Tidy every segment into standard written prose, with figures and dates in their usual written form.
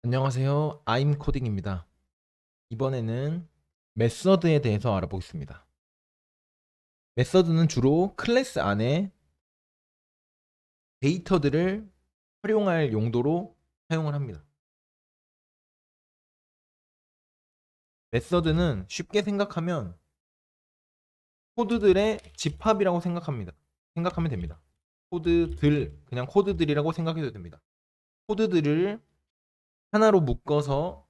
안녕하세요. I'm 코딩입니다. 이번에는 메서드에 대해서 알아보겠습니다. 메서드는 주로 클래스 안에 데이터들을 활용할 용도로 사용을 합니다. 메서드는 쉽게 생각하면 코드들의 집합이라고 생각하면 됩니다. 그냥 코드들이라고 생각해도 됩니다. 코드들을 하나로 묶어서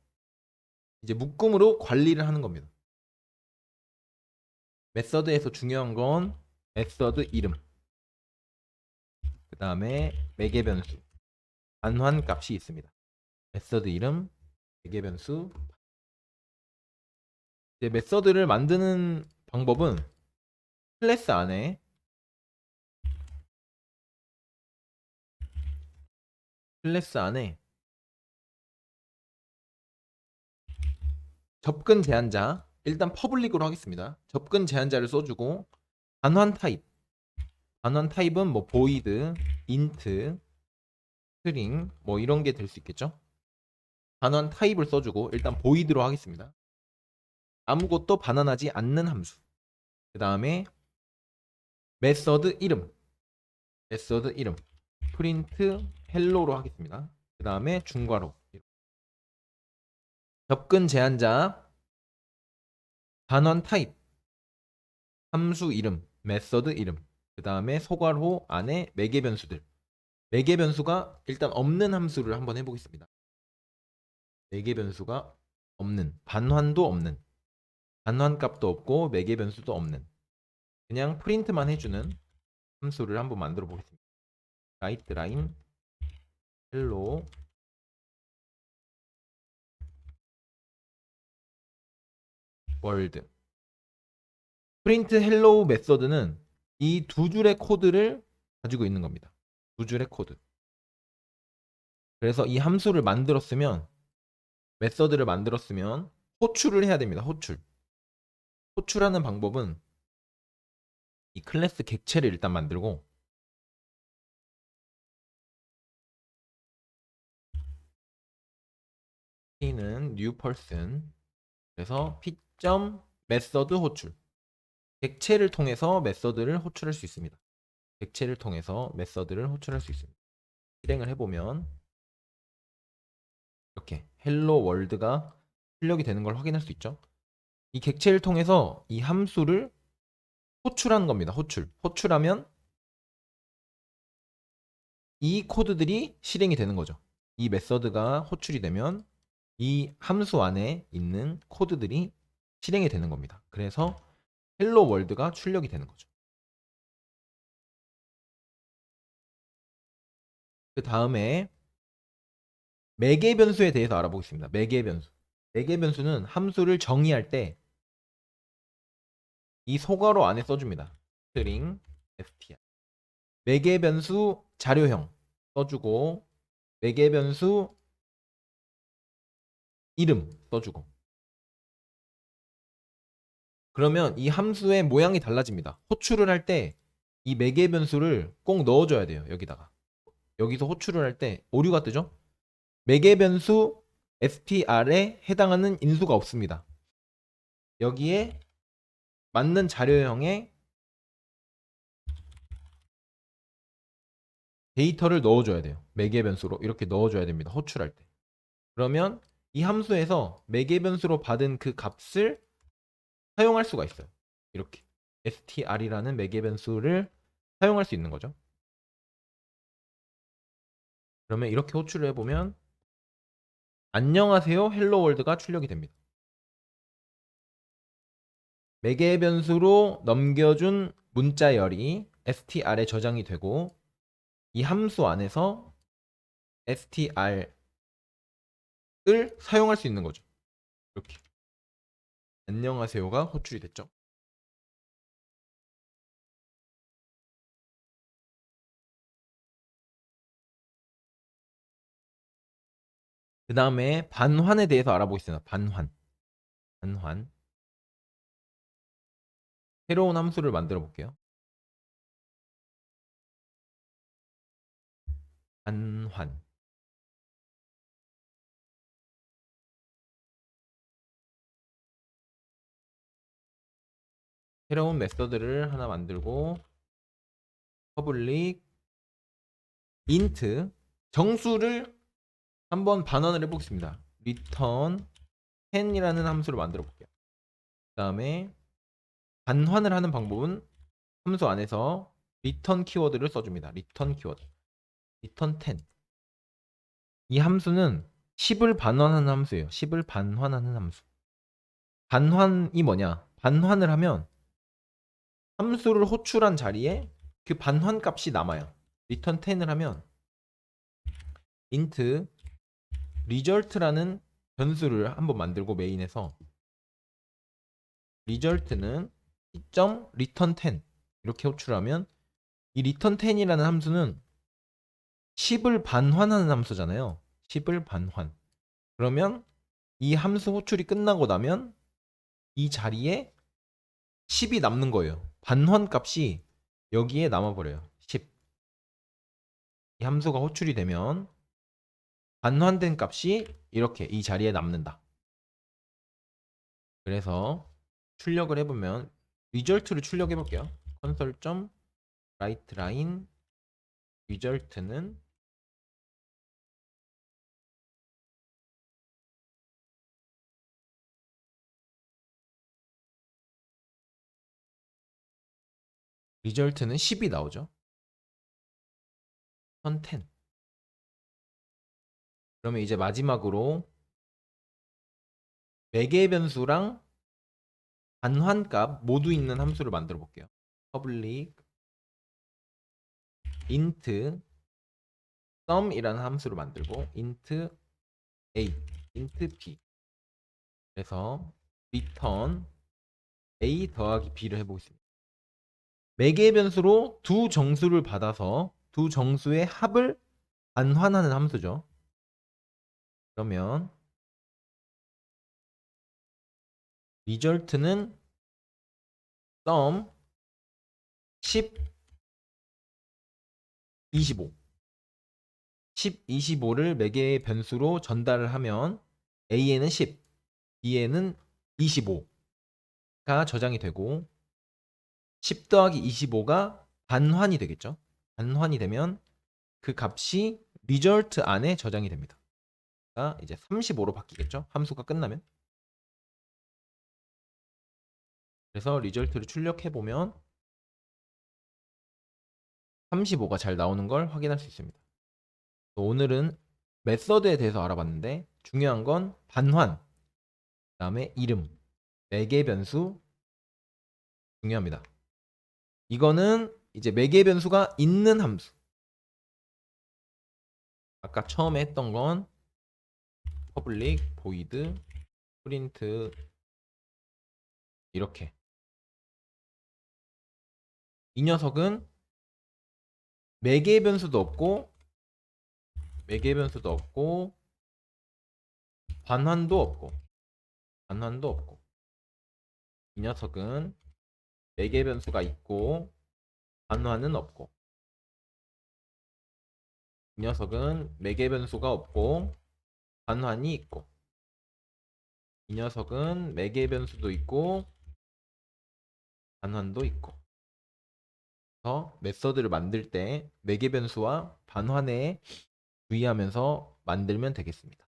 이제 묶음으로 관리를 하는 겁니다. 메서드에서 중요한 건 메서드 이름, 그 다음에 매개 변수, 반환 값이 있습니다. 메서드 이름, 매개 변수. 이제 메서드를 만드는 방법은 클래스 안에 클래스 안에 접근 제한자, 일단 퍼블릭으로 하겠습니다. 접근 제한자를 써주고 반환 타입. 반환 타입은 뭐 void, int, string 뭐 이런 게 될 수 있겠죠. 반환 타입을 써주고 일단 void로 하겠습니다. 아무것도 반환하지 않는 함수. 그 다음에 메서드 이름, 메서드 이름, 프린트 헬로로 하겠습니다. 그 다음에 중괄호. 접근 제한자, 단원 타입, 함수 이름, 메서드 이름, 그 다음에 소괄호 안에 매개 변수들. 매개 변수가 일단 없는 함수를 한번 해보겠습니다. 매개 변수가 없는, 반환도 없는, 반환 값도 없고 매개 변수도 없는, 그냥 프린트만 해주는 함수를 한번 만들어 보겠습니다. write line hello world. 프린트 헬로우 메서드는 이 두 줄의 코드를 가지고 있는 겁니다. 두 줄의 코드. 그래서 이 함수를 만들었으면, 메서드를 만들었으면 호출을 해야 됩니다. 호출. 호출하는 방법은 이 클래스 객체를 일단 만들고, P는 new person. 그래서 p.method 호출. 객체를 통해서 메서드를 호출할 수 있습니다. 객체를 통해서 메서드를 호출할 수 있습니다. 실행을 해보면 이렇게 헬로 월드가 출력이 되는 걸 확인할 수 있죠. 이 객체를 통해서 이 함수를 호출하는 겁니다. 호출하면 이 코드들이 실행이 되는 거죠. 이 메서드가 호출이 되면 이 함수 안에 있는 코드들이 실행이 되는 겁니다. 그래서 헬로 월드가 출력이 되는 거죠. 그 다음에 매개 변수에 대해서 알아보겠습니다. 매개 변수. 매개 변수는 함수를 정의할 때 이 소괄호 안에 써줍니다. string str. 매개 변수 자료형 써주고, 매개 변수 이름 써주고. 그러면 이 함수의 모양이 달라집니다. 호출을 할 때 이 매개 변수를 꼭 넣어줘야 돼요. 여기다가. 여기서 호출을 할 때 오류가 뜨죠? 매개 변수 str에 해당하는 인수가 없습니다. 여기에 맞는 자료형의 데이터를 넣어줘야 돼요. 매개 변수로 이렇게 넣어줘야 됩니다. 호출할 때. 그러면 이 함수에서 매개 변수로 받은 그 값을 사용할 수가 있어요. 이렇게 str이라는 매개 변수를 사용할 수 있는 거죠. 그러면 이렇게 호출을 해보면 안녕하세요 헬로 월드가 출력이 됩니다. 매개 변수로 넘겨준 문자열이 str에 저장이 되고, 이 함수 안에서 str을 사용할 수 있는 거죠. 이렇게 안녕하세요가 호출이 됐죠. 그 다음에 반환에 대해서 알아보겠습니다. 반환. 새로운 함수를 만들어 볼게요. 반환. 새로운 메서드를 하나 만들고 퍼블릭 int 정수를 한번 반환을 해보겠습니다. return 10이라는 함수를 만들어 볼게요. 그 다음에 반환을 하는 방법은 함수 안에서 return 키워드를 써줍니다. return 키워드 return 10. 이 함수는 10을 반환하는 함수예요. 10을 반환하는 함수. 반환이 뭐냐? 반환을 하면 함수를 호출한 자리에 그 반환 값이 남아요. return 10을 하면 int result라는 변수를 한번 만들고 메인에서 result는 시점 return 10 이렇게 호출하면 이 return 10이라는 함수는 10을 반환하는 함수잖아요. 10을 반환. 그러면 이 함수 호출이 끝나고 나면 이 자리에 10이 남는 거예요. 반환 값이 여기에 남아버려요. 10. 이 함수가 호출이 되면 반환된 값이 이렇게 이 자리에 남는다. 그래서 출력을 해보면 result를 출력해 볼게요. console.writeLine result는 result는 10이 나오죠. 10. 그러면 이제 마지막으로 매개 변수랑 반환값 모두 있는 함수를 만들어 볼게요. public int sum이라는 함수를 만들고 int a, int b. 그래서 return a 더하기 b를 해보겠습니다. 매개 변수로 두 정수를 받아서 두 정수의 합을 반환하는 함수죠. 그러면 result는 sum 10, 25 10, 25를 매개의 변수로 전달을 하면 A에는 10, B에는 25가 저장이 되고 10 더하기 25가 반환이 되겠죠. 반환이 되면 그 값이 result 안에 저장이 됩니다. 이제 35로 바뀌겠죠. 함수가 끝나면. 그래서 result를 출력해 보면 35가 잘 나오는 걸 확인할 수 있습니다. 오늘은 메서드에 대해서 알아봤는데 중요한 건 반환, 그다음에 이름, 매개 변수 중요합니다. 이거는 이제 매개 변수가 있는 함수. 아까 처음에 했던 건 public void print 이렇게. 이 녀석은 매개 변수도 없고 반환도 없고 이 녀석은 매개 변수가 있고 반환은 없고 이 녀석은 매개 변수가 없고 반환이 있고 이 녀석은 매개 변수도 있고 반환도 있고. 그래서 메서드를 만들 때 매개 변수와 반환에 주의하면서 만들면 되겠습니다.